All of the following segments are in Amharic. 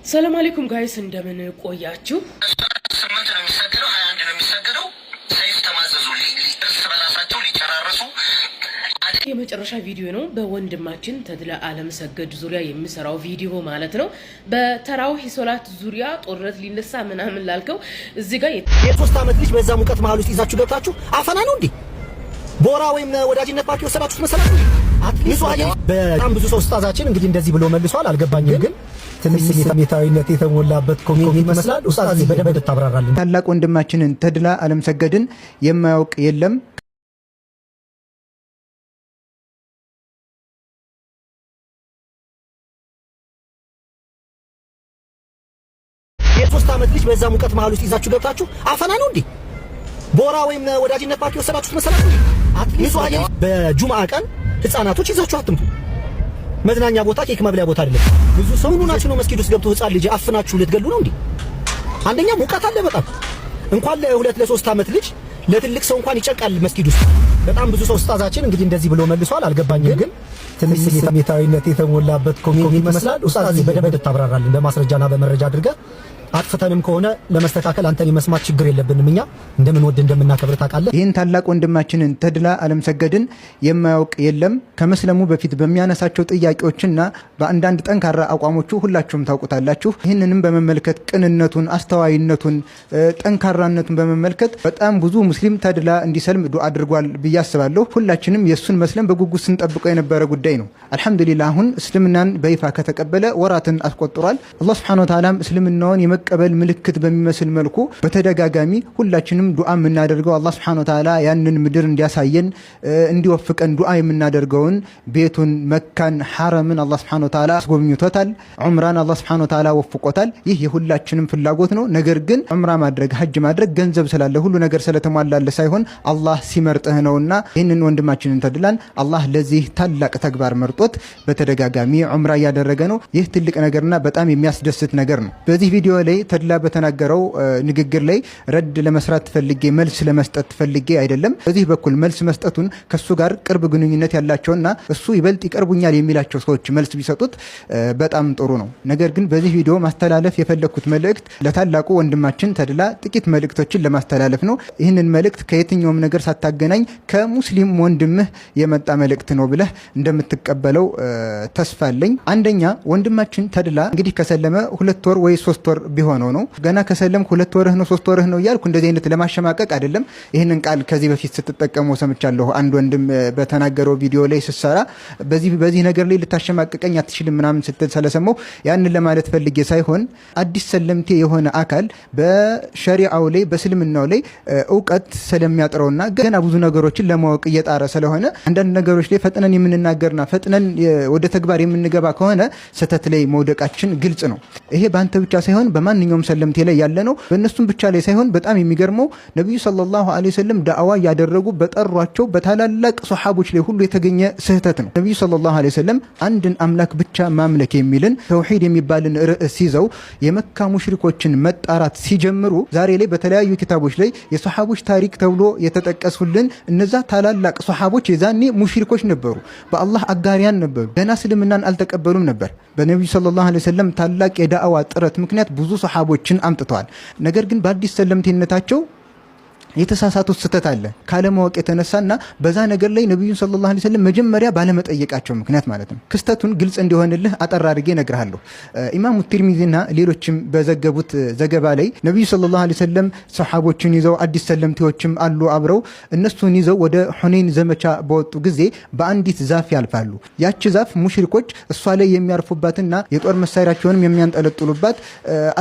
ሰላም አለይኩም ጋይስ እንደምን ቆያችሁ? ስምንት ነው የሚሰገደው 21 ነው የሚሰገደው። ሰይፍ ተማዘዙ እርስ በራሳቸው ሊጨራረሱ። የመጨረሻ ቪዲዮ ነው በወንድማችን ተድላ አለም ሰገድ ዙሪያ የሚሰራው ቪዲዮ ማለት ነው። በተራዊህ ሶላት ዙሪያ ጦርነት ሊነሳ ምናምን ላልከው እዚህ ጋር የሶስት አመት ልጅ በዛ ሙቀት መሃል ውስጥ ይዛችሁ ገብታችሁ አፈና ነው እንዴ? ቦራ ወይም ወዳጅነት ፓርቲ ወሰዳችሁት መሰላችሁ? አትሊስት በጣም ብዙ ሰው ኡስታዛችን እንግዲህ እንደዚህ ብሎ መልሷል። አልገባኝም ግን ትንሽ ስሜታዊነት የተሞላበት ኮሜንት ይመስላል። ኡስታዝ በደንብ ተብራራልን። ታላቅ ወንድማችንን ተድላ አለም ሰገድን የማያውቅ የለም። የሶስት አመት ልጅ በዛ ሙቀት መሃል ውስጥ ይዛችሁ ገብታችሁ አፈና ነው እንዴ? ቦራ ወይም ወዳጅነት ፓርቲ ወሰዳችሁት መሰላችሁ? አትሊስት በጁምዓ ቀን ህፃናቶች ይዛችሁ አትምጡ። መዝናኛ ቦታ ኬክ መብለያ ቦታ አይደለም። ብዙ ሰው ሁናችሁ ነው መስጊድ ውስጥ ገብቶ ህፃን ልጅ አፍናችሁ ልትገሉ ነው እንዴ? አንደኛ ሙቀት አለ በጣም እንኳን ለሁለት ለሶስት አመት ልጅ ለትልቅ ሰው እንኳን ይጨቃል መስጊድ ውስጥ። በጣም ብዙ ሰው ኡስታዛችን እንግዲህ እንደዚህ ብሎ መልሷል። አልገባኝም ግን ትንሽ ስሜታዊነት የተሞላበት ኮሜንት ይመስላል። ኡስታዝ በደንብ ተብራራልን በማስረጃና በመረጃ አድርገህ አጥፍተንም ከሆነ ለመስተካከል አንተን የመስማት ችግር የለብንም። እኛ እንደምንወድ እንደምናከብር ታውቃለህ። ይህን ታላቅ ወንድማችንን ተድላ አለም ሰገድን የማያውቅ የለም። ከመስለሙ በፊት በሚያነሳቸው ጥያቄዎችና በአንዳንድ ጠንካራ አቋሞቹ ሁላችሁም ታውቁታላችሁ። ይህንንም በመመልከት ቅንነቱን፣ አስተዋይነቱን፣ ጠንካራነቱን በመመልከት በጣም ብዙ ሙስሊም ተድላ እንዲሰልም ዱዓ አድርጓል ብዬ አስባለሁ። ሁላችንም የእሱን መስለም በጉጉት ስንጠብቀው የነበረ ጉዳይ ነው። አልሐምዱሊላህ አሁን እስልምናን በይፋ ከተቀበለ ወራትን አስቆጥሯል። አላህ ሱብሓነሁ ወተዓላ እስልምናውን ቀበል ምልክት በሚመስል መልኩ በተደጋጋሚ ሁላችንም ዱዓ የምናደርገው አላህ Subhanahu Wa Ta'ala ያንን ምድር እንዲያሳየን እንዲወፍቀን ዱዓ የምናደርገውን ቤቱን መካን ሐረምን አላህ Subhanahu Wa Ta'ala አስጎብኝቶታል። ዑምራን አላህ Subhanahu Wa Ta'ala ወፍቆታል። ይህ የሁላችንም ፍላጎት ነው። ነገር ግን ዑምራ ማድረግ ሐጅ ማድረግ ገንዘብ ስላለ ሁሉ ነገር ስለተሟላለ ሳይሆን አላህ ሲመርጥህ ነውና ይህንን ወንድማችንን ተድላን አላህ ለዚህ ታላቅ ተግባር መርጦት በተደጋጋሚ ዑምራ እያደረገ ነው። ይህ ትልቅ ነገርና በጣም የሚያስደስት ነገር ነው። በዚህ ቪዲዮ ላይ ተድላ በተናገረው ንግግር ላይ ረድ ለመስራት ፈልጌ መልስ ለመስጠት ፈልጌ አይደለም። በዚህ በኩል መልስ መስጠቱን ከሱ ጋር ቅርብ ግንኙነት ያላቸውና እሱ ይበልጥ ይቀርቡኛል የሚላቸው ሰዎች መልስ ቢሰጡት በጣም ጥሩ ነው። ነገር ግን በዚህ ቪዲዮ ማስተላለፍ የፈለኩት መልእክት ለታላቁ ወንድማችን ተድላ ጥቂት መልእክቶችን ለማስተላለፍ ነው። ይህንን መልእክት ከየትኛውም ነገር ሳታገናኝ ከሙስሊም ወንድምህ የመጣ መልእክት ነው ብለህ እንደምትቀበለው ተስፋ አለኝ። አንደኛ ወንድማችን ተድላ እንግዲህ ከሰለመ 2 ወር ወይ 3 ወር ቢሆነው ነው። ገና ከሰለም 2 ወርህ ነው 3 ወርህ ነው እያልኩ እንደዚህ አይነት ለማሸማቀቅ አይደለም። ይህንን ቃል ከዚህ በፊት ስትጠቀመው ሰምቻለሁ። አንድ ወንድም በተናገረው ቪዲዮ ላይ ስሰራ በዚህ ነገር ላይ ልታሸማቀቀኝ አትችልም ምናምን ስትል ስለሰማሁ ያንን ለማለት ፈልጌ ሳይሆን አዲስ ሰለምቴ የሆነ አካል በሸሪዓው ላይ በእስልምናው ላይ እውቀት ስለሚያጥረውና ገና ብዙ ነገሮችን ለማወቅ እየጣረ ስለሆነ አንዳንድ ነገሮች ላይ ፈጥነን የምንናገርና ፈጥነን ወደ ተግባር የምንገባ ከሆነ ስህተት ላይ መውደቃችን ግልጽ ነው። ይሄ ባንተ ብቻ ሳይሆን በማንኛውም ሰለምቴ ላይ ያለ ነው። በእነሱም ብቻ ላይ ሳይሆን በጣም የሚገርመው ነብዩ ሰለላሁ ዐለይሂ ወሰለም ዳዕዋ ያደረጉ በጠሯቸው በታላላቅ ሱሐቦች ላይ ሁሉ የተገኘ ስህተት ነው። ነብዩ ሰለላሁ ዐለይሂ ወሰለም አንድን አምላክ ብቻ ማምለክ የሚልን ተውሂድ የሚባልን ርዕስ ይዘው የመካ ሙሽሪኮችን መጣራት ሲጀምሩ ዛሬ ላይ በተለያዩ ኪታቦች ላይ የሱሐቦች ታሪክ ተብሎ የተጠቀሱልን እነዛ ታላላቅ ሱሐቦች የዛኔ ሙሽሪኮች ነበሩ። በአላህ አጋሪያን ነበሩ። ገና እስልምናን አልተቀበሉም ነበር። በነብዩ ሰለላሁ ዐለይሂ ወሰለም ታላቅ የዳዕዋ ጥረት ምክንያት ብዙ ሰሃቦችን አምጥተዋል። ነገር ግን በአዲስ ሰለምቴነታቸው የተሳሳቱት ስህተት አለ ካለማወቅ የተነሳና በዛ ነገር ላይ ነብዩን ሰለላሁ ዐለይሂ ወሰለም መጀመሪያ ባለመጠየቃቸው ምክንያት ማለት ነው። ክስተቱን ግልጽ እንዲሆንልህ አጠር አድርጌ እነግርሃለሁ። ኢማሙ ትርሚዚና ሌሎችም በዘገቡት ዘገባ ላይ ነብዩ ሰለላሁ ዐለይሂ ወሰለም ሰሃቦችን ይዘው አዲስ ሰለምቴዎችም አሉ አብረው እነሱን ይዘው ወደ ሁነይን ዘመቻ በወጡ ጊዜ በአንዲት ዛፍ ያልፋሉ። ያቺ ዛፍ ሙሽሪኮች እሷ ላይ የሚያርፉባትና የጦር መሳሪያቸውንም የሚያንጠለጥሉባት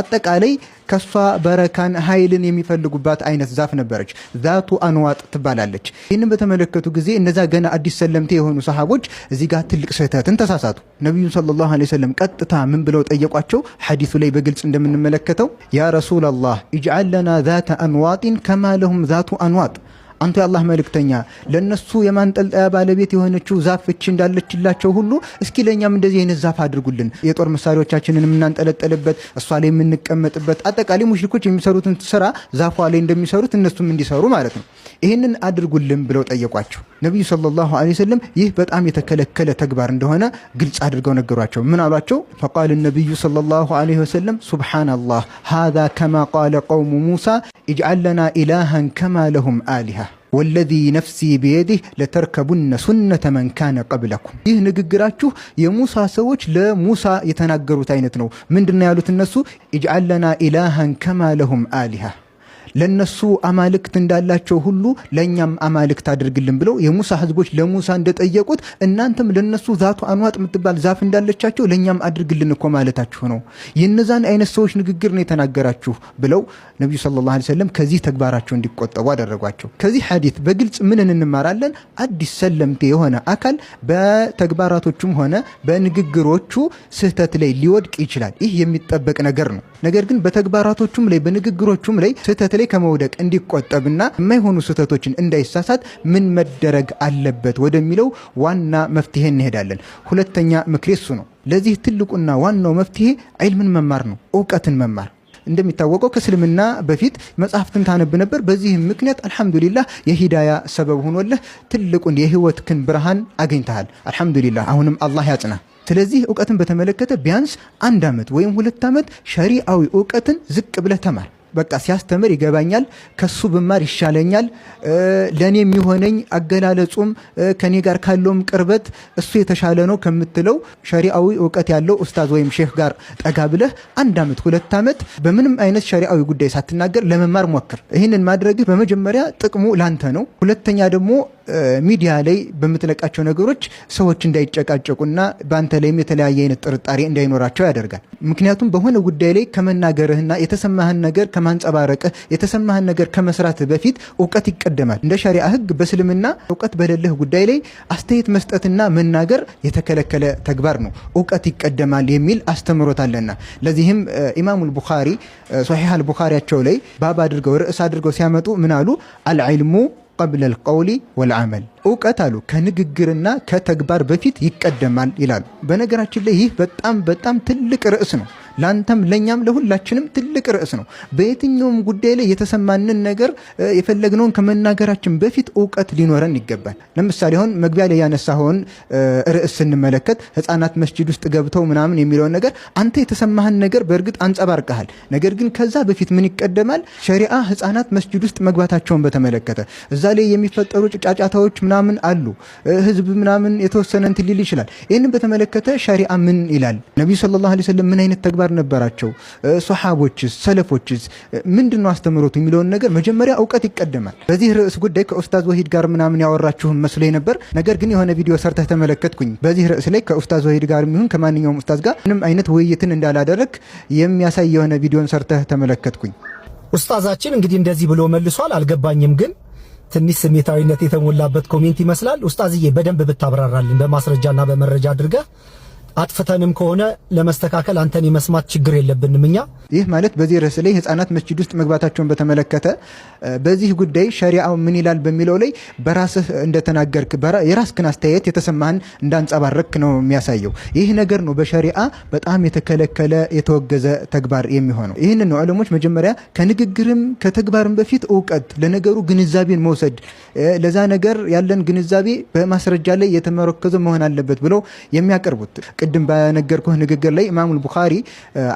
አጠቃላይ ከሷ በረካን ኃይልን የሚፈልጉባት አይነት ዛፍ ነበረች። ዛቱ አንዋጥ ትባላለች። ይህንን በተመለከቱ ጊዜ እነዛ ገና አዲስ ሰለምቴ የሆኑ ሰሃቦች እዚህ ጋር ትልቅ ስህተትን ተሳሳቱ። ነብዩን ሰለላሁ ዐለይሂ ወሰለም ቀጥታ ምን ብለው ጠየቋቸው? ሐዲሱ ላይ በግልጽ እንደምንመለከተው ያ ረሱላላህ ኢጅዐል ለና ዛተ አንዋጢን ከማ ለሁም ዛቱ አንዋጥ፣ አንተ የአላህ መልእክተኛ ለነሱ የማንጠልጠያ ባለቤት የሆነችው ዛፍ እቺ እንዳለችላቸው ሁሉ እስኪ ለኛም እንደዚህ አይነት ዛፍ አድርጉልን፣ የጦር መሳሪያዎቻችንን የምናንጠለጥልበት እሷ ላይ የምንቀመጥበት፣ አጠቃላይ ሙሽሪኮች የሚሰሩትን ስራ ዛፏ ላይ እንደሚሰሩት እነሱም እንዲሰሩ ማለት ነው። ይህንን አድርጉልን ብለው ጠየቋቸው። ነብዩ ሰለላሁ ዐለይሂ ወሰለም ይህ በጣም የተከለከለ ተግባር እንደሆነ ግልጽ አድርገው ነገሯቸው። ምን አሏቸው? فقال النبي صلى الله عليه وسلم سبحان الله هذا كما قال قوم موسى اجعل لنا إلها كما لهم آلهة والذي نفسي بيده لتركبن سنة من كان قبلكم። ይህ ንግግራችሁ የሙሳ ሰዎች ለሙሳ የተናገሩት አይነት ነው። ምንድነው ያሉት እነሱ? اجعل لنا إلها كما لهم آلهة ለነሱ አማልክት እንዳላቸው ሁሉ ለኛም አማልክት አድርግልን ብለው የሙሳ ህዝቦች ለሙሳ እንደጠየቁት እናንተም ለነሱ ዛቱ አንዋጥ የምትባል ዛፍ እንዳለቻቸው ለኛም አድርግልን እኮ ማለታችሁ ነው። የነዛን አይነት ሰዎች ንግግር ነው የተናገራችሁ ብለው ነብዩ ሰለላሁ ዐለይሂ ወሰለም ከዚህ ተግባራቸው እንዲቆጠቡ አደረጓቸው። ከዚህ ሐዲስ በግልጽ ምን እንማራለን? አዲስ ሰለምቴ የሆነ አካል በተግባራቶቹም ሆነ በንግግሮቹ ስህተት ላይ ሊወድቅ ይችላል። ይህ የሚጠበቅ ነገር ነው። ነገር ግን በተግባራቶቹም ላይ በንግግሮቹም ላይ ስህተት ላይ ከመውደቅ እንዲቆጠብና የማይሆኑ ስህተቶችን እንዳይሳሳት ምን መደረግ አለበት ወደሚለው ዋና መፍትሄ እንሄዳለን። ሁለተኛ ምክሬ እሱ ነው። ለዚህ ትልቁና ዋናው መፍትሄ ዒልምን መማር ነው፣ ዕውቀትን መማር። እንደሚታወቀው ከእስልምና በፊት መጽሐፍትን ታነብ ነበር። በዚህም ምክንያት አልহামዱሊላህ የሂዳያ ሰበብ ሆኖልህ ትልቁን የህይወትክን ብርሃን አግኝተሃል። አልহামዱሊላህ አሁንም አላህ ያጽና። ስለዚህ ዕውቀትን በተመለከተ ቢያንስ 1 ዓመት ወይም 2 ዓመት ሸሪዓዊ ዕውቀትን ዝቅ ብለህ ተማር። በቃ ሲያስተምር ይገባኛል፣ ከሱ ብማር ይሻለኛል፣ ለኔ የሚሆነኝ አገላለጹም ከኔ ጋር ካለውም ቅርበት እሱ የተሻለ ነው ከምትለው ሸሪዓዊ ዕውቀት ያለው ኡስታዝ ወይም ሼህ ጋር ጠጋ ብለህ 1 ዓመት 2 ዓመት በምንም አይነት ሸሪዓዊ ጉዳይ ሳትናገር ለመማር ሞክር። ይህንን ማድረግህ በመጀመሪያ ጥቅሙ ላንተ ነው። ሁለተኛ ደግሞ ሚዲያ ላይ በምትለቃቸው ነገሮች ሰዎች እንዳይጨቃጨቁና በአንተ ላይም የተለያየ አይነት ጥርጣሬ እንዳይኖራቸው ያደርጋል። ምክንያቱም በሆነ ጉዳይ ላይ ከመናገርህና የተሰማህን ነገር ከማንጸባረቅህ የተሰማህን ነገር ከመስራት በፊት ዕውቀት ይቀደማል። እንደ ሸሪዓ ህግ በእስልምና ዕውቀት በሌለህ ጉዳይ ላይ አስተያየት መስጠትና መናገር የተከለከለ ተግባር ነው። ዕውቀት ይቀደማል የሚል አስተምሮት አለና ለዚህም ኢማሙ አልቡኻሪ ሶሒህ አልቡኻሪያቸው ላይ ባብ አድርገው ርዕስ አድርገው ሲያመጡ ምን አሉ? አልዕልሙ قبل القول والعمل ዕውቀት አሉ ከንግግርና ከተግባር በፊት ይቀደማል ይላሉ። በነገራችን ላይ ይህ በጣም ትልቅ ርዕስ ነው። ላንተም ለኛም ለሁላችንም ትልቅ ርዕስ ነው። በየትኛውም ጉዳይ ላይ የተሰማንን ነገር የፈለግነውን ከመናገራችን በፊት ዕውቀት ሊኖረን ይገባል። ለምሳሌ አሁን መግቢያ ላይ ያነሳውን ርዕስ ስንመለከት ህፃናት መስጂድ ውስጥ ገብተው ምናምን የሚለውን ነገር አንተ የተሰማህን ነገር በእርግጥ አንጸባርቀሃል። ነገር ግን ከዛ በፊት ምን ይቀደማል? ሸሪዓ ህፃናት መስጂድ ውስጥ መግባታቸውን በተመለከተ እዛ ላይ የሚፈጠሩ ጫጫታዎች ምናምን አሉ። ህዝብ ምናምን የተወሰነ እንትን ሊል ይችላል። ይህንን በተመለከተ ሸሪዓ ምን ይላል? ነብዩ ሰለላሁ ዐለይሂ ወሰለም ምን አይነት ተግባር ነበራቸው? ሷሃቦችስ ሰለፎችስ ምንድነው አስተምሮቱ የሚለውን ነገር መጀመሪያ ዕውቀት ይቀደማል። በዚህ ርዕስ ጉዳይ ከኡስታዝ ወሂድ ጋር ምናምን ያወራችሁም መስሎኝ ነበር። ነገር ግን የሆነ ቪዲዮ ሰርተህ ተመለከትኩኝ። በዚህ ርዕስ ላይ ከኡስታዝ ወሂድ ጋር የሚሆን ከማንኛውም ኡስታዝ ጋር ምንም አይነት ውይይትን እንዳላደረክ የሚያሳይ የሆነ ቪዲዮን ሰርተህ ተመለከትኩኝ። ኡስታዛችን እንግዲህ እንደዚህ ብሎ መልሷል። አልገባኝም ግን ትንሽ ስሜታዊነት የተሞላበት ኮሜንት ይመስላል። ኡስታዝዬ በደንብ ብታብራራልን በማስረጃና በመረጃ አድርገህ አጥፍተንም ከሆነ ለመስተካከል አንተን የመስማት ችግር የለብንም እኛ። ይህ ማለት በዚህ ርዕስ ላይ ህፃናት መስጂድ ውስጥ መግባታቸውን በተመለከተ በዚህ ጉዳይ ሸሪዓው ምን ይላል በሚለው ላይ በራስህ እንደተናገርክ የራስህን አስተያየት የተሰማህን እንዳንጸባረክ ነው የሚያሳየው። ይህ ነገር ነው በሸሪዓ በጣም የተከለከለ የተወገዘ ተግባር የሚሆነው። ይህን ነው ዑለሞች መጀመሪያ ከንግግርም ከተግባርም በፊት ዕውቀት ለነገሩ ግንዛቤን መውሰድ፣ ለዛ ነገር ያለን ግንዛቤ በማስረጃ ላይ የተመረኮዘ መሆን አለበት ብለው የሚያቀርቡት። ቅድም በነገርኩህ ንግግር ላይ ኢማሙ አልቡኻሪ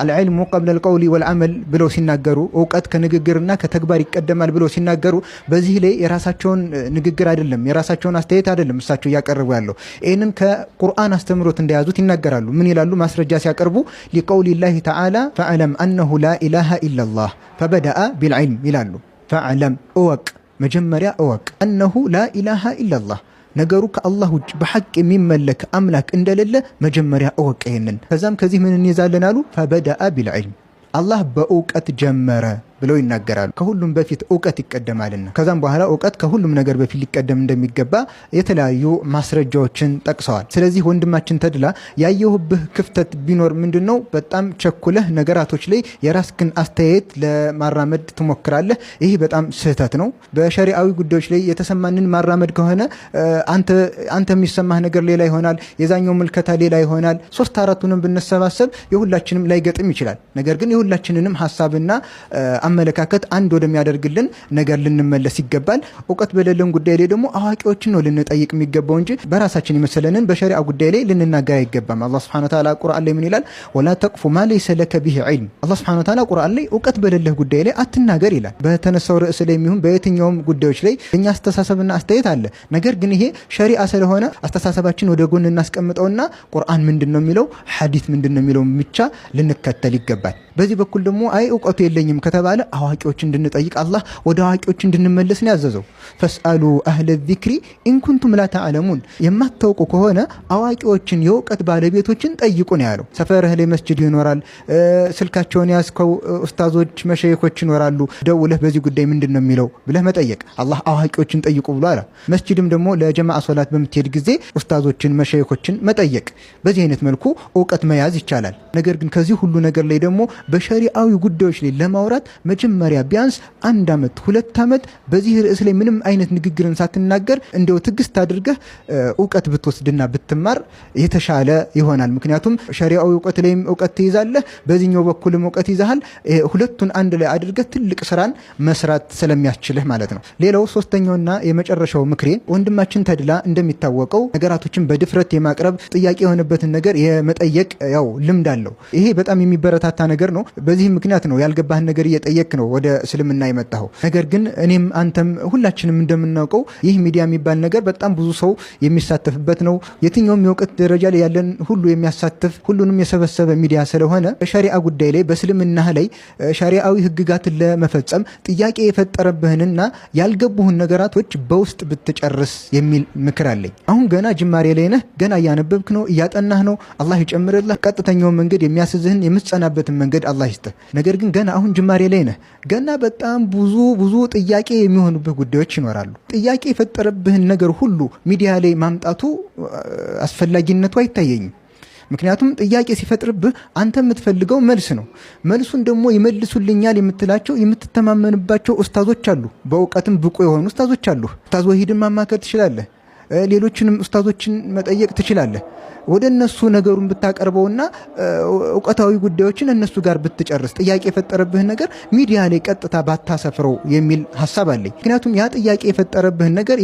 አልዕልሙ ቀብለ አልቀውሊ ወልዓመል ብለው ሲናገሩ ዕውቀት ከንግግርና ከተግባር ይቀደማል ብለው ሲናገሩ በዚህ ላይ የራሳቸውን ንግግር አይደለም የራሳቸውን አስተያየት አይደለም እሳቸው እያቀረቡ ያለው። ይህንን ከቁርአን አስተምሮት እንደያዙት ይናገራሉ። ምን ይላሉ? ማስረጃ ሲያቀርቡ ሊቀውሊላሂ ተዓላ ፈዕለም አነሁ ላ ኢላሃ ኢላላህ ፈበደአ ቢልዕልም ይላሉ። ፈዕለም እወቅ፣ መጀመሪያ እወቅ አነሁ ላ ኢላሃ ኢላላህ ነገሩ ከአላህ ውጭ በሐቅ የሚመለክ አምላክ እንደሌለ መጀመሪያ እወቅ ይሄንን። ከዛም ከዚህ ምን እንይዛለን አሉ? ፈበደአ ቢልዕልም አላህ በዕውቀት ጀመረ ብለው ይናገራሉ። ከሁሉም በፊት ዕውቀት ይቀደማልና ከዛም በኋላ ዕውቀት ከሁሉም ነገር በፊት ሊቀደም እንደሚገባ የተለያዩ ማስረጃዎችን ጠቅሰዋል። ስለዚህ ወንድማችን ተድላ ያየሁብህ ክፍተት ቢኖር ምንድነው በጣም ቸኩለህ ነገራቶች ላይ የራስክን አስተያየት ለማራመድ ትሞክራለህ። ይሄ በጣም ስህተት ነው። በሸሪዓዊ ጉዳዮች ላይ የተሰማንን ማራመድ ከሆነ አንተ የሚሰማህ ነገር ሌላ ይሆናል፣ የዛኛው ምልከታ ሌላ ይሆናል። 3-4ቱንም ብንሰባሰብ የሁላችንም ላይገጥም ይችላል። ነገር ግን የሁላችንንም ሐሳብና አመለካከት አንድ ወደሚያደርግልን ነገር ልንመለስ ይገባል። ዕውቀት በሌለን ጉዳይ ላይ ደግሞ አዋቂዎችን ነው ልንጠይቅ የሚገባው እንጂ በራሳችን የመሰለንን በሸሪዓ ጉዳይ ላይ ልንናገር አይገባም። አላህ Subhanahu Wa Ta'ala ቁርአን ላይ ምን ይላል? ወላ ተቅፉ ማ ለይሰ ለከ ቢሂ ዒልም። አላህ Subhanahu Wa Ta'ala ቁርአን ላይ ዕውቀት በሌለህ ጉዳይ ላይ አትናገር ይላል። በተነሳው ርዕስ ላይ የሚሆን በየትኛውም ጉዳዮች ላይ እኛ አስተሳሰብና አስተያየት አለ። ነገር ግን ይሄ ሸሪዓ ስለሆነ አስተሳሰባችን ወደ ጎን እናስቀምጠውና ቁርአን ምንድነው የሚለው ሐዲስ ምንድነው የሚለው ብቻ ልንከተል ይገባል። በዚህ በኩል ደግሞ አይ ዕውቀቱ የለኝም ከተባለ አዋቂዎች እንድንጠይቅ አላህ ወደ አዋቂዎች እንድንመለስ ነው ያዘዘው። ፈስአሉ አህለ ዚክሪ ኢን ኩንቱም ላ ተዕለሙን፣ የማታውቁ ከሆነ አዋቂዎችን የዕውቀት ባለቤቶችን ጠይቁ ነው ያለው። ሰፈርህ ላይ መስጂድ ይኖራል፣ ስልካቸውን ያዝከው ኡስታዞች መሸይኾች ይኖራሉ። ደውለህ በዚህ ጉዳይ ምንድነው የሚለው ብለህ መጠየቅ። አላህ አዋቂዎችን ጠይቁ ብሎ አለ። መስጂድም ደግሞ ለጀማዓ ሶላት በምትሄድ ጊዜ ኡስታዞችን መሸይኾችን መጠየቅ። በዚህ አይነት መልኩ ዕውቀት መያዝ ይቻላል። ነገር ግን ከዚህ ሁሉ ነገር ላይ ደግሞ በሸሪዓዊ ጉዳዮች ላይ ለማውራት መጀመሪያ ቢያንስ 1 ዓመት 2 ዓመት በዚህ ርዕስ ላይ ምንም አይነት ንግግርን ሳትናገር እንደው ትግስት አድርገህ ዕውቀት ብትወስድና ብትማር የተሻለ ይሆናል። ምክንያቱም ሸሪዓዊ ዕውቀት ላይም ዕውቀት ትይዛለህ፣ በዚህኛው በኩልም ዕውቀት ይዛሃል። ሁለቱን አንድ ላይ አድርገህ ትልቅ ስራን መስራት ስለሚያስችልህ ማለት ነው። ሌላው ሶስተኛውና የመጨረሻው ምክሬ ወንድማችን ተድላ እንደሚታወቀው ነገራቶችን በድፍረት የማቅረብ ጥያቄ የሆነበትን ነገር የመጠየቅ ያው ልምድ አለው። ይሄ በጣም የሚበረታታ ነገር ነው። በዚህ ምክንያት ነው ያልገባህን ነገር እየጠየቅ ነው ወደ እስልምና የመጣው። ነገር ግን እኔም አንተም ሁላችንም እንደምናውቀው ይህ ሚዲያ የሚባል ነገር በጣም ብዙ ሰው የሚሳተፍበት ነው። የትኛውም የዕውቀት ደረጃ ላይ ያለን ሁሉ የሚያሳትፍ ሁሉንም የሰበሰበ ሚዲያ ስለሆነ በሸሪዓ ጉዳይ ላይ በእስልምና ላይ ሸሪዓዊ ህግጋትን ለመፈጸም ጥያቄ የፈጠረብህንና ያልገቡህን ነገራቶች በውስጥ ብትጨርስ የሚል ምክር አለኝ። አሁን ገና ጅማሬ ላይ ነህ፣ ገና እያነበብክ ነው፣ እያጠናህ ነው። አላህ ይጨምርልህ። ቀጥተኛውን መንገድ የሚያስዝህን የምትጸናበትን መንገድ አላህ ይስጥህ። ነገር ግን ገና አሁን ጅማሬ ላይ ነህ። ገና በጣም ብዙ ጥያቄ የሚሆኑብህ ጉዳዮች ይኖራሉ። ጥያቄ የፈጠረብህን ነገር ሁሉ ሚዲያ ላይ ማምጣቱ አስፈላጊነቱ አይታየኝም። ምክንያቱም ጥያቄ ሲፈጥርብህ አንተ የምትፈልገው መልስ ነው። መልሱን ደግሞ ይመልሱልኛል የምትላቸው የምትተማመንባቸው ኡስታዞች አሉ። በእውቀትም ብቁ የሆኑ ኡስታዞች አሉ። ኡስታዝ ወሂድን ማማከር ትችላለህ። ሌሎችንም ኡስታዞችን መጠየቅ ትችላለህ። ወደ እነሱ ነገሩን ብታቀርበውና ዕውቀታዊ ጉዳዮችን እነሱ ጋር ብትጨርስ ጥያቄ የፈጠረብህን ነገር ሚዲያ ላይ ቀጥታ ባታሰፍረው የሚል ሐሳብ አለኝ። ምክንያቱም ያ ጥያቄ የፈጠረብህን ነገር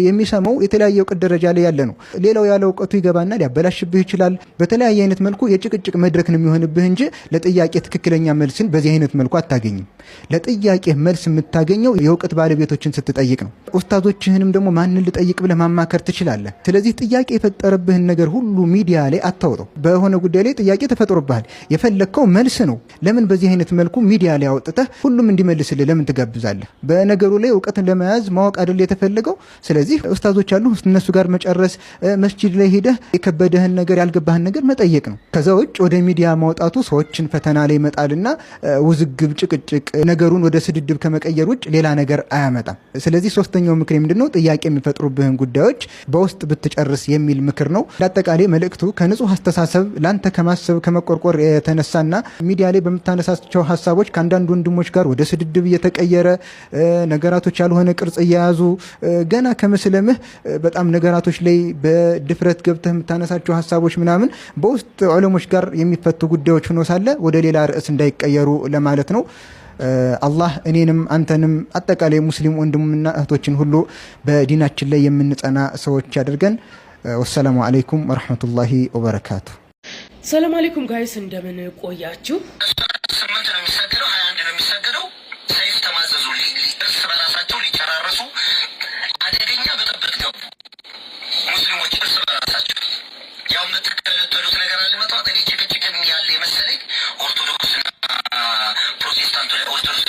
የሚሰማው የተለያየ ዕውቀት ደረጃ ላይ ያለ ነው። ሌላው ያለ ዕውቀቱ ይገባና ሊያበላሽብህ ይችላል። በተለያየ አይነት መልኩ የጭቅጭቅ መድረክ ነው የሚሆንብህ እንጂ ለጥያቄ ትክክለኛ መልስን በዚህ አይነት መልኩ አታገኝም። ለጥያቄ መልስ የምታገኘው የዕውቀት ባለቤቶችን ስትጠይቅ ነው። ኡስታዞችህንም ደግሞ ማንን ልጠይቅ ብለህ ማማከር ትችላለህ። ስለዚህ ጥያቄ የፈጠረብህን ነገር ሁሉ ሚዲያ ላይ አታውጣው። በሆነ ጉዳይ ላይ ጥያቄ ተፈጥሮብሃል፣ የፈለግከው መልስ ነው። ለምን በዚህ አይነት መልኩ ሚዲያ ላይ አውጥተህ ሁሉም እንዲመልስልህ ለምን ትጋብዛለህ? በነገሩ ላይ ዕውቀትን ለመያዝ ማወቅ አይደል የተፈለገው? ስለዚህ ኡስታዞች አሉ፣ እነሱ ጋር መጨረስ፣ መስጂድ ላይ ሄደህ የከበደህን ነገር ያልገባህን ነገር መጠየቅ ነው። ከዛ ውጭ ወደ ሚዲያ ማውጣቱ ሰዎችን ፈተና ላይ ይመጣልና ውዝግብ፣ ጭቅጭቅ፣ ነገሩን ወደ ስድድብ ከመቀየር ውጭ ሌላ ነገር አያመጣም። ስለዚህ ሶስተኛው ምክር ምንድነው? ጥያቄ የሚፈጥሩብህን ጉዳዮች በውስጥ ብትጨርስ የሚል ምክር ነው። ለአጠቃላይ መልእክቱ ከንጹህ አስተሳሰብ ላንተ ከማሰብ ከመቆርቆር የተነሳና ሚዲያ ላይ በምታነሳቸው ሀሳቦች ከአንዳንድ ወንድሞች ጋር ወደ ስድድብ እየተቀየረ ነገራቶች ያልሆነ ቅርጽ እየያዙ ገና ከመስለምህ በጣም ነገራቶች ላይ በድፍረት ገብተህ የምታነሳቸው ሀሳቦች ምናምን በውስጥ ዑለሞች ጋር የሚፈቱ ጉዳዮች ሆኖ ሳለ ወደ ሌላ ርዕስ እንዳይቀየሩ ለማለት ነው። አላህ እኔንም አንተንም አጠቃላይ ሙስሊም ወንድምና እህቶችን ሁሉ በዲናችን ላይ የምንጸና ሰዎች ያደርገን። ወሰላሙ አለይኩም ወረሕመቱላሂ ወበረካቱ። ሰላም አለይኩም ጋይስ፣ እንደምን ቆያችሁ? 8 ነው የሚሰገደው፣ 21 ነው የሚሰገደው። ሰይፍ ተማዘዙ፣ እርስ በራሳቸው ሊጨራረሱ አደገኛ ብጥብጥ ገቡ ሙስሊሞች እርስ በራሳቸው። ያው የምትከለተሉት ነገር አለ መጥዋት። እኔ ጭቅጭቅም ያለ የመሰለኝ ኦርቶዶክስና ፕሮቴስታንቱ ላይ ኦርቶዶክስ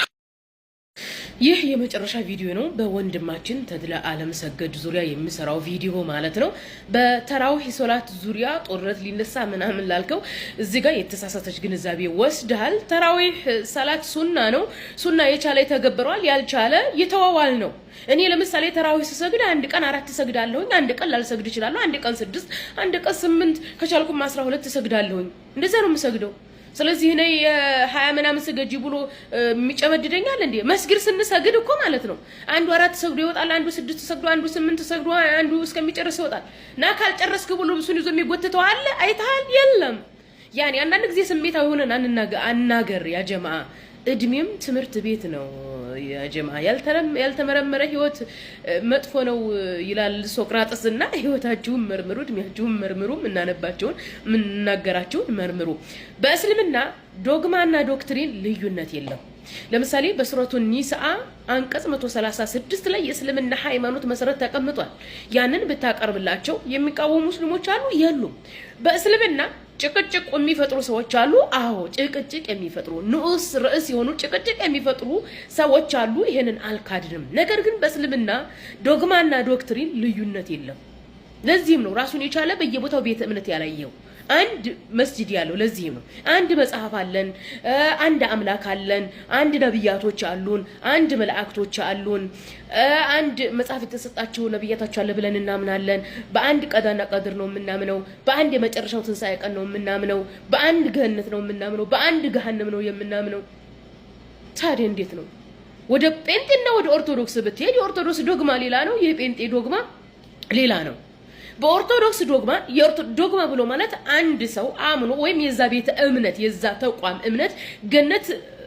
ይህ የመጨረሻ ቪዲዮ ነው በወንድማችን ተድላ ዓለም ሰገድ ዙሪያ የሚሰራው ቪዲዮ ማለት ነው። በተራዊህ ሶላት ዙሪያ ጦርነት ሊነሳ ምናምን ላልከው እዚህ ጋር የተሳሳተች ግንዛቤ ወስደሃል። ተራዊህ ሰላት ሱና ነው። ሱና የቻለ ይተገበረዋል፣ ያልቻለ ይተዋዋል ነው። እኔ ለምሳሌ ተራዊህ ስሰግድ አንድ ቀን 4 ሰግዳለሁኝ፣ አንድ ቀን ላልሰግድ እችላለሁ፣ አንድ ቀን 6፣ አንድ ቀን 8 ከቻልኩም 12 ሰግዳለሁኝ። እንደዛ ነው የምሰግደው። ስለዚህ እኔ የ20 ምናምን ስገጂ ብሎ የሚጨመድደኛል እንዴ? መስጊድ ስንሰግድ እኮ ማለት ነው አንዱ 4 ሰግዶ ይወጣል፣ አንዱ 6 ሰግዶ፣ አንዱ 8 ሰግዶ፣ አንዱ እስከሚጨርስ ይወጣል። እና ካልጨረስክ ብሎ ብሱን ይዞ የሚጎትተው አለ አይተሃል? የለም። ያኔ አንዳንድ ጊዜ ስሜታዊ ሆነን አናገር ያ ጀማዓ። እድሜም ትምህርት ቤት ነው ያ ጀማዓ። ያልተመረመረ ህይወት መጥፎ ነው ይላል ሶቅራጥስ። እና ህይወታችሁን መርምሩ፣ እድሜያችሁን መርምሩ፣ እናነባቸውን ምንናገራቸውን መርምሩ። በእስልምና ዶግማና ዶክትሪን ልዩነት የለም። ለምሳሌ በሱረቱ ኒስአ አንቀጽ 136 ላይ የእስልምና ሃይማኖት መሰረት ተቀምጧል። ያንን ብታቀርብላቸው የሚቃወሙ ሙስሊሞች አሉ? የሉም። በእስልምና ጭቅጭቅ የሚፈጥሩ ሰዎች አሉ? አዎ፣ ጭቅጭቅ የሚፈጥሩ ንዑስ ርዕስ የሆኑ ጭቅጭቅ የሚፈጥሩ ሰዎች አሉ። ይሄንን አልካድንም። ነገር ግን በእስልምና ዶግማና ዶክትሪን ልዩነት የለም። ለዚህም ነው ራሱን የቻለ በየቦታው ቤተ እምነት ያላየው አንድ መስጂድ ያለው። ለዚህም ነው አንድ መጽሐፍ አለን፣ አንድ አምላክ አለን፣ አንድ ነብያቶች አሉን፣ አንድ መላእክቶች አሉን፣ አንድ መጽሐፍ የተሰጣቸው ነብያቶች አለ ብለን እናምናለን። በአንድ ቀዳና ቀድር ነው የምናምነው። በአንድ የመጨረሻው ትንሳኤ ቀን ነው የምናምነው። በአንድ ገነት ነው የምናምነው። በአንድ ገሃነም ነው የምናምነው። ታዲያ እንዴት ነው? ወደ ጴንጤና ወደ ኦርቶዶክስ ብትሄድ የኦርቶዶክስ ዶግማ ሌላ ነው፣ የጴንጤ ዶግማ ሌላ ነው። በኦርቶዶክስ ዶግማ ብሎ ማለት አንድ ሰው አምኖ ወይም የዛ ቤተ እምነት የዛ ተቋም እምነት ገነት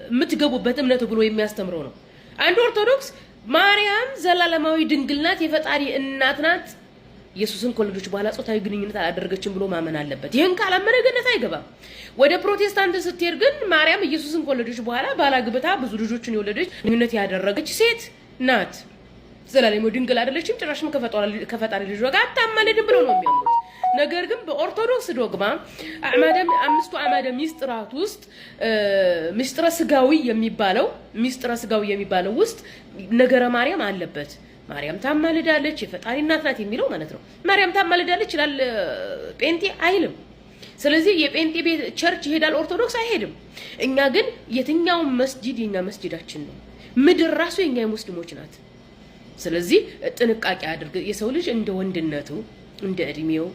የምትገቡበት እምነት ብሎ የሚያስተምረው ነው። አንድ ኦርቶዶክስ ማርያም ዘላለማዊ ድንግል ናት፣ የፈጣሪ እናት ናት፣ ኢየሱስን ከወለደች በኋላ ጾታዊ ግንኙነት አላደረገችም ብሎ ማመን አለበት። ይሄን ካላመነ ገነት አይገባም። ወደ ፕሮቴስታንት ስትሄድ ግን ማርያም ኢየሱስን ከወለደች በኋላ ባላግብታ ብዙ ልጆችን የወለደች ግንኙነት ያደረገች ሴት ናት። ዘላለማዊ ድንግል አይደለችም፣ ጭራሽም ከፈጣሪ ልጅ ጋር አታማልድም ብለው ነው የሚያምኑት። ነገር ግን በኦርቶዶክስ ዶግማ አምስቱ አዕማደ ሚስጥራት ውስጥ ሚስጥረ ስጋዊ የሚባለው ውስጥ ነገረ ማርያም አለበት። ማርያም ታማልዳለች፣ የፈጣሪ እናት ናት የሚለው ማለት ነው። ማርያም ታማልዳለች ይላል ጴንጤ አይልም። ስለዚህ የጴንጤ ቤት ቸርች ይሄዳል፣ ኦርቶዶክስ አይሄድም። እኛ ግን የትኛው መስጂድ የኛ መስጂዳችን ነው። ምድር ራሱ የኛ የሙስሊሞች ናት። ስለዚህ ጥንቃቄ አድርግ። የሰው ልጅ እንደ ወንድነቱ እንደ እድሜው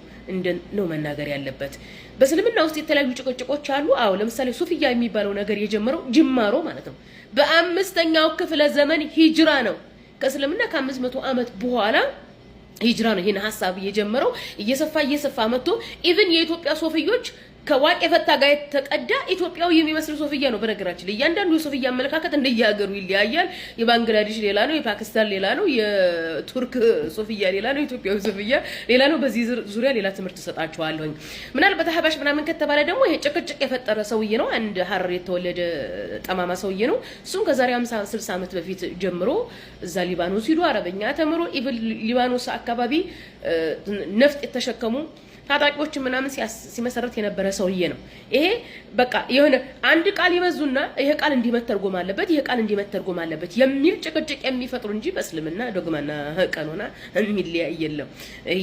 ነው መናገር ያለበት። በእስልምና ውስጥ የተለያዩ ጭቅጭቆች አሉ። አዎ፣ ለምሳሌ ሱፍያ የሚባለው ነገር የጀመረው ጅማሮ ማለት ነው በ5ኛው ክፍለ ዘመን ሂጅራ ነው። ከእስልምና ከ500 ዓመት በኋላ ሂጅራ ነው ይሄን ሐሳብ የጀመረው። እየሰፋ መጥቶ ኢቭን የኢትዮጵያ ሶፍዮች ከዋቅ የፈታ ጋር የተቀዳ ኢትዮጵያዊ የሚመስል ሶፍያ ነው። በነገራችን ላይ እያንዳንዱ የሶፍያ አመለካከት እንደየሀገሩ ይለያያል። የባንግላዴሽ ሌላ ነው፣ የፓኪስታን ሌላ ነው፣ የቱርክ ሶፍያ ሌላ ነው፣ የኢትዮጵያዊ ሶፍያ ሌላ ነው። በዚህ ዙሪያ ሌላ ትምህርት ተሰጣቸዋለሁኝ። ምናልባት ሀባሽ ምናምን ከተባለ ደግሞ ይሄ ጭቅጭቅ የፈጠረ ሰውዬ ነው። አንድ ሐረር የተወለደ ጠማማ ሰውዬ ነው። እሱም ከዛሬ 50-60 ዓመት በፊት ጀምሮ እዛ ሊባኖስ ሂዶ አረበኛ ተምሮ ኢቭን ሊባኖስ አካባቢ ነፍጥ የተሸከሙ ታጣቂዎች ምናምን ሲመሰረት የነበረ ሰውዬ ነው። ይሄ በቃ የሆነ አንድ ቃል ይመዙና ይሄ ቃል እንዲመተርጎም አለበት፣ ይሄ ቃል እንዲመተርጎም አለበት የሚል ጭቅጭቅ የሚፈጥሩ እንጂ በእስልምና ዶግማና ቀኖና የሚለያይ የለም።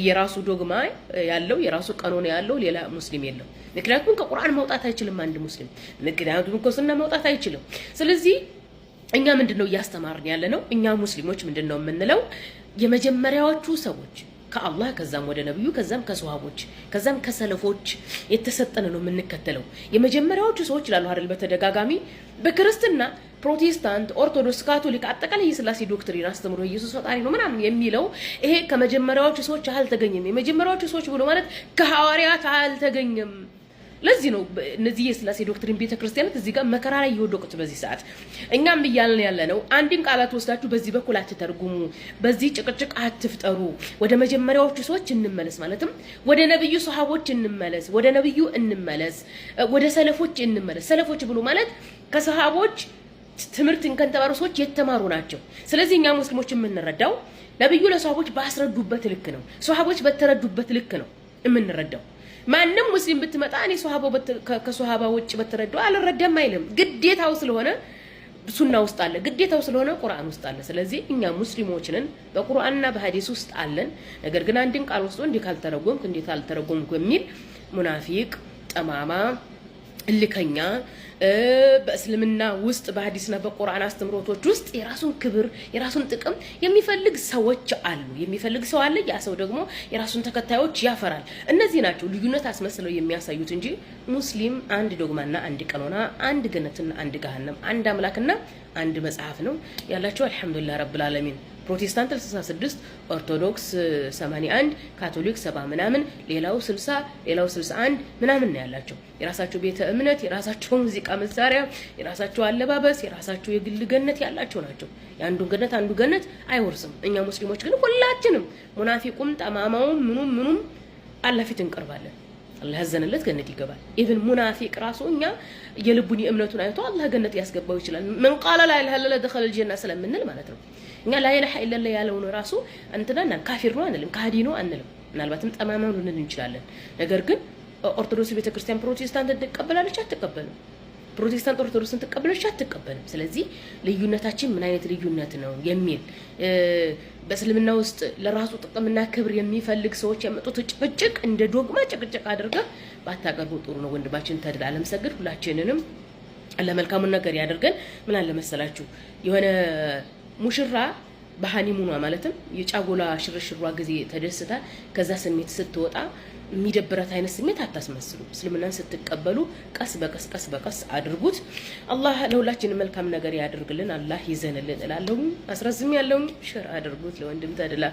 የራሱ ዶግማ ያለው የራሱ ቀኖና ያለው ሌላ ሙስሊም የለም። ምክንያቱም ከቁርአን መውጣት አይችልም አንድ ሙስሊም፣ ምክንያቱም ከሱና መውጣት አይችልም። ስለዚህ እኛ ምንድነው እያስተማርን ያለ ነው? እኛ ሙስሊሞች ምንድነው የምንለው? የመጀመሪያዎቹ ሰዎች ከአላህ ከዛም ወደ ነብዩ ከዛም ከሷሃቦች ከዛም ከሰለፎች የተሰጠነ ነው የምንከተለው። የመጀመሪያዎቹ ሰዎች ይላሉ አይደል በተደጋጋሚ በክርስትና ፕሮቴስታንት፣ ኦርቶዶክስ፣ ካቶሊክ አጠቃላይ የሥላሴ ዶክትሪን አስተምሮ ኢየሱስ ፈጣሪ ነው ምናምን የሚለው ይሄ ከመጀመሪያዎቹ ሰዎች አልተገኘም። የመጀመሪያዎቹ ሰዎች ብሎ ማለት ከሐዋርያት አልተገኘም። ለዚህ ነው እነዚህ የሥላሴ ዶክትሪን ቤተክርስቲያናት እዚህ ጋር መከራ ላይ እየወደቁት በዚህ ሰዓት። እኛም እያልን ያለ ነው አንድን ቃላት ወስዳችሁ በዚህ በኩል አትተርጉሙ፣ በዚህ ጭቅጭቅ አትፍጠሩ፣ ወደ መጀመሪያዎቹ ሰዎች እንመለስ። ማለትም ወደ ነብዩ ሷሃቦች እንመለስ፣ ወደ ነብዩ እንመለስ፣ ወደ ሰለፎች እንመለስ። ሰለፎች ብሎ ማለት ከሷሃቦች ትምህርትን ከንተባሩ ሰዎች የተማሩ ናቸው። ስለዚህ እኛ ሙስሊሞች የምንረዳው ነብዩ ለሷሃቦች ባስረዱበት ልክ ነው፣ ሷሃቦች በተረዱበት ልክ ነው የምንረዳው። ማንም ሙስሊም ብትመጣ እኔ ሷሃባው ከሷሃባ ውጭ በተረዳው አልረዳም አይልም። ግዴታው ስለሆነ ሱና ውስጥ አለ፣ ግዴታው ስለሆነ ቁርአን ውስጥ አለ። ስለዚህ እኛ ሙስሊሞች ነን፣ በቁርአንና በሐዲስ ውስጥ አለን። ነገር ግን አንድን ቃል ወስዶ እንዲህ ካልተረጎምክ እንዴት አልተረጎምኩ የሚል ሙናፊቅ፣ ጠማማ፣ እልከኛ በእስልምና ውስጥ በሐዲስና በቁርአን አስተምሮቶች ውስጥ የራሱን ክብር የራሱን ጥቅም የሚፈልግ ሰዎች አሉ። የሚፈልግ ሰው አለ። ያ ሰው ደግሞ የራሱን ተከታዮች ያፈራል። እነዚህ ናቸው ልዩነት አስመስለው የሚያሳዩት እንጂ ሙስሊም አንድ ዶግማና አንድ ቀኖና፣ አንድ ገነትና አንድ ገሃነም፣ አንድ አምላክና አንድ መጽሐፍ ነው ያላቸው። አልሐምዱሊላህ ረብል ዓለሚን። ፕሮቴስታንት 66፣ ኦርቶዶክስ 81፣ ካቶሊክ 70 ምናምን፣ ሌላው 60፣ ሌላው 61 ምናምን ነው ያላቸው። የራሳቸው ቤተ እምነት፣ የራሳቸው ሙዚቃ መሳሪያ፣ የራሳቸው አለባበስ፣ የራሳቸው የግል ገነት ያላቸው ናቸው። የአንዱን ገነት አንዱ ገነት አይወርስም። እኛ ሙስሊሞች ግን ሁላችንም ሙናፊቁም ጠማማውም ምኑም አላህ ፊት እንቀርባለን። አላህ ያዘነለት ገነት ይገባል። ኢብን ሙናፊቅ ራሱ እኛ የልቡን የእምነቱን አይቶ አላህ ገነት ያስገባው ይችላል። ምን ቃለ ላ ኢላሀ ኢለላህ ደኸለ الجنة ስለምንል ማለት ነው። እኛ ላ ኢላሀ ኢለላህ ያለውን ራሱ እንትናና ካፊር ነው አንልም፣ ካህዲ ነው አንልም። ምናልባትም ጠማማው ልንል እንችላለን። ነገር ግን ኦርቶዶክስ ቤተክርስቲያን ፕሮቴስታንትን ትቀበላለች አትቀበልም? ፕሮቴስታንት ኦርቶዶክስን ትቀበላለች አትቀበልም? ስለዚህ ልዩነታችን ምን አይነት ልዩነት ነው የሚል በእስልምና ውስጥ ለራሱ ጥቅምና ክብር የሚፈልግ ሰዎች ያመጡት ጭቅጭቅ እንደ ዶግማ ጭቅጭቅ አድርገህ ባታቀርቡ ጥሩ ነው። ወንድማችን ተድላ አለምሰግድ ሁላችንንም ለመልካሙን ነገር ያደርገን። ምን አለ መሰላችሁ የሆነ ሙሽራ በሃኒሙኗ ማለትም የጫጎላ ሽርሽሯ ጊዜ ተደስታ ከዛ ስሜት ስትወጣ የሚደብራት አይነት ስሜት አታስመስሉ። እስልምናን ስትቀበሉ ቀስ በቀስ አድርጉት። አላህ ለሁላችንም መልካም ነገር ያደርግልን። አላህ ይዘንልን እላለሁ። አስረዝም ያለው ሸር አድርጉት ለወንድም ተድላ